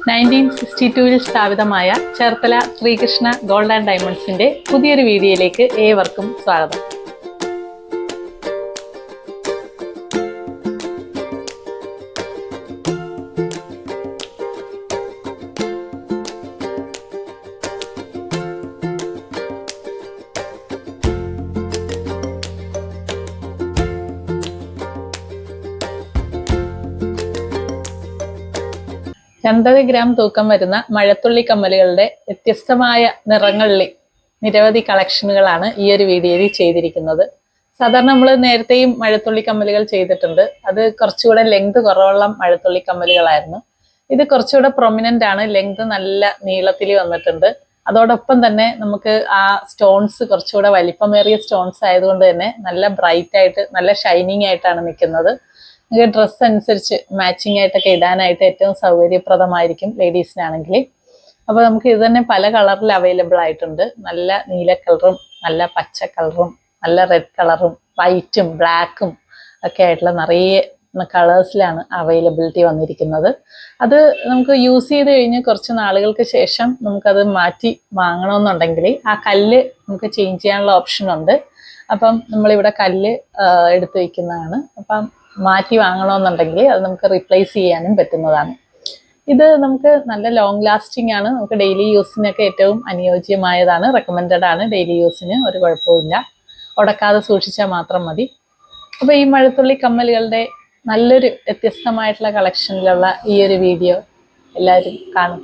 1962 സ്ഥാപിതമായ Cherthala Sreekrishna gold and ഡയമണ്ട്സിന്റെ പുതിയൊരു വീഡിയോയിലേക്ക് ഏവർക്കും സ്വാഗതം. രണ്ടര ഗ്രാം തൂക്കം വരുന്ന മഴത്തുള്ളി കമ്മലുകളുടെ വ്യത്യസ്തമായ നിറങ്ങളിൽ നിരവധി കളക്ഷനുകളാണ് ഈ ഒരു വീഡിയോയിൽ ചെയ്തിരിക്കുന്നത്. സാധാരണ നമ്മൾ നേരത്തെയും മഴത്തുള്ളി കമ്മലുകൾ ചെയ്തിട്ടുണ്ട്. അത് കുറച്ചുകൂടെ ലെങ്ത് കുറവുള്ള മഴത്തുള്ളി കമ്മലുകളായിരുന്നു. ഇത് കുറച്ചുകൂടെ പ്രൊമിനന്റ് ആണ്, ലെങ്ത് നല്ല നീളത്തിൽ വന്നിട്ടുണ്ട്. അതോടൊപ്പം തന്നെ നമുക്ക് ആ സ്റ്റോൺസ് കുറച്ചുകൂടെ വലിപ്പമേറിയ സ്റ്റോൺസ് ആയതുകൊണ്ട് തന്നെ നല്ല ബ്രൈറ്റ് ആയിട്ട് നല്ല ഷൈനിങ് ആയിട്ടാണ് നിൽക്കുന്നത്. നിങ്ങൾക്ക് ഡ്രസ്സ് അനുസരിച്ച് മാച്ചിങ് ആയിട്ടൊക്കെ ഇടാനായിട്ട് ഏറ്റവും സൗകര്യപ്രദമായിരിക്കും ലേഡീസിനാണെങ്കിൽ. അപ്പോൾ നമുക്ക് ഇത് തന്നെ പല കളറിൽ അവൈലബിൾ ആയിട്ടുണ്ട്. നല്ല നീല കളറും നല്ല പച്ച കളറും നല്ല റെഡ് കളറും വൈറ്റും ബ്ലാക്കും ഒക്കെ ആയിട്ടുള്ള നിറയെ കളേഴ്സിലാണ് അവൈലബിലിറ്റി വന്നിരിക്കുന്നത്. അത് നമുക്ക് യൂസ് ചെയ്ത് കഴിഞ്ഞ് കുറച്ച് നാളുകൾക്ക് ശേഷം നമുക്കത് മാറ്റി വാങ്ങണമെന്നുണ്ടെങ്കിൽ ആ കല്ല് നമുക്ക് ചേഞ്ച് ചെയ്യാനുള്ള ഓപ്ഷൻ ഉണ്ട്. അപ്പം നമ്മളിവിടെ കല്ല് എടുത്ത് വയ്ക്കുന്നതാണ്. അപ്പം മാറ്റി വാങ്ങണമെന്നുണ്ടെങ്കിൽ അത് നമുക്ക് റീപ്ലേസ് ചെയ്യാനും പറ്റുന്നതാണ്. ഇത് നമുക്ക് നല്ല ലോങ് ലാസ്റ്റിംഗ് ആണ്. നമുക്ക് ഡെയിലി യൂസിനൊക്കെ ഏറ്റവും അനുയോജ്യമായതാണ്, റെക്കമെൻഡഡ് ആണ്. ഡെയിലി യൂസിന് ഒരു കുഴപ്പമില്ല, ഉടക്കാതെ സൂക്ഷിച്ചാൽ മാത്രം മതി. അപ്പോൾ ഈ മഴത്തുള്ളി കമ്മലുകളുടെ നല്ലൊരു വ്യത്യസ്തമായിട്ടുള്ള കളക്ഷനിലുള്ള ഈ ഒരു വീഡിയോ എല്ലാവരും കാണും.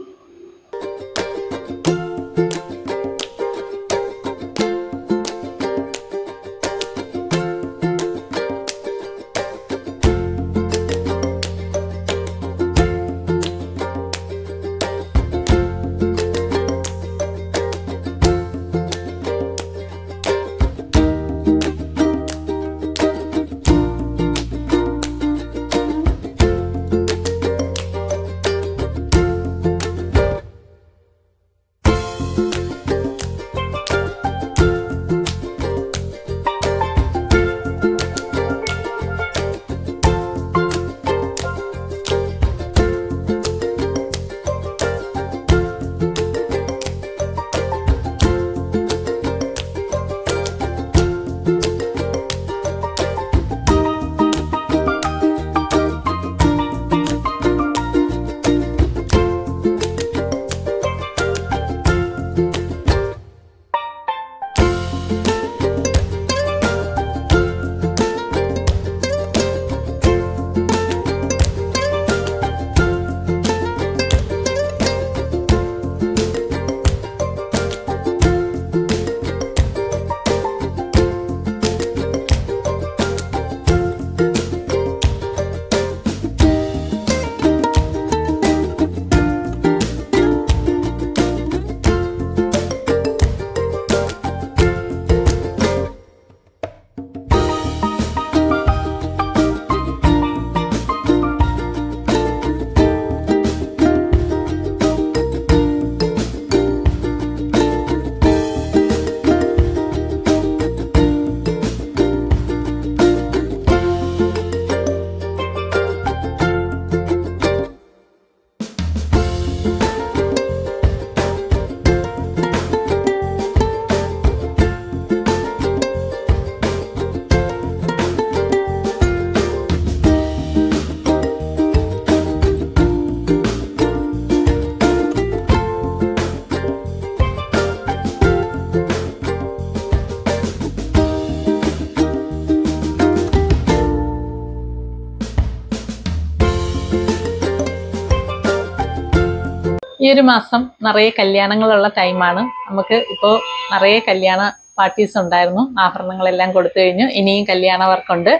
ഈ ഒരു മാസം നിറയെ കല്യാണങ്ങളുള്ള ടൈമാണ്. നമുക്ക് ഇപ്പോൾ നിറയെ കല്യാണ പാർട്ടീസ് ഉണ്ടായിരുന്നു. ആഭരണങ്ങളെല്ലാം കൊടുത്തു കഴിഞ്ഞു. ഇനിയും കല്യാണ വർക്കുണ്ട്.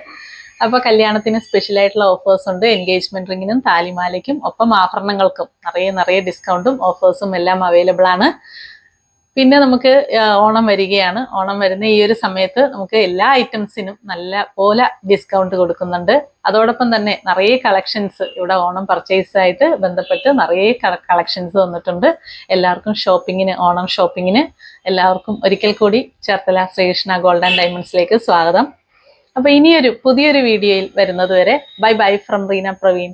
അപ്പോൾ കല്യാണത്തിന് സ്പെഷ്യലായിട്ടുള്ള ഓഫേഴ്സ് ഉണ്ട്. എൻഗേജ്മെന്റ് റിങ്ങിനും താലിമാലയ്ക്കും ഒപ്പം ആഭരണങ്ങൾക്കും നിറയെ ഡിസ്കൗണ്ടും ഓഫേഴ്സും എല്ലാം അവൈലബിൾ ആണ്. പിന്നെ നമുക്ക് ഓണം വരികയാണ്. ഓണം വരുന്ന ഈ ഒരു സമയത്ത് നമുക്ക് എല്ലാ ഐറ്റംസിനും നല്ല പോലെ ഡിസ്കൗണ്ട് കൊടുക്കുന്നുണ്ട്. അതോടൊപ്പം തന്നെ നിറയെ കളക്ഷൻസ് ഇവിടെ ഓണം പർച്ചേസ് ആയിട്ട് ബന്ധപ്പെട്ട് നിറയെ കളക്ഷൻസ് വന്നിട്ടുണ്ട്. എല്ലാവർക്കും ഷോപ്പിങ്ങിന്, ഓണം ഷോപ്പിങ്ങിന് എല്ലാവർക്കും ഒരിക്കൽ കൂടി ചേർത്തല ശ്രീകൃഷ്ണ ഗോൾഡ് ആൻഡ് ഡയമണ്ട്സിലേക്ക് സ്വാഗതം. അപ്പോൾ ഇനിയൊരു പുതിയൊരു വീഡിയോയിൽ വരുന്നത് വരെ bye bye from Reena Praveen.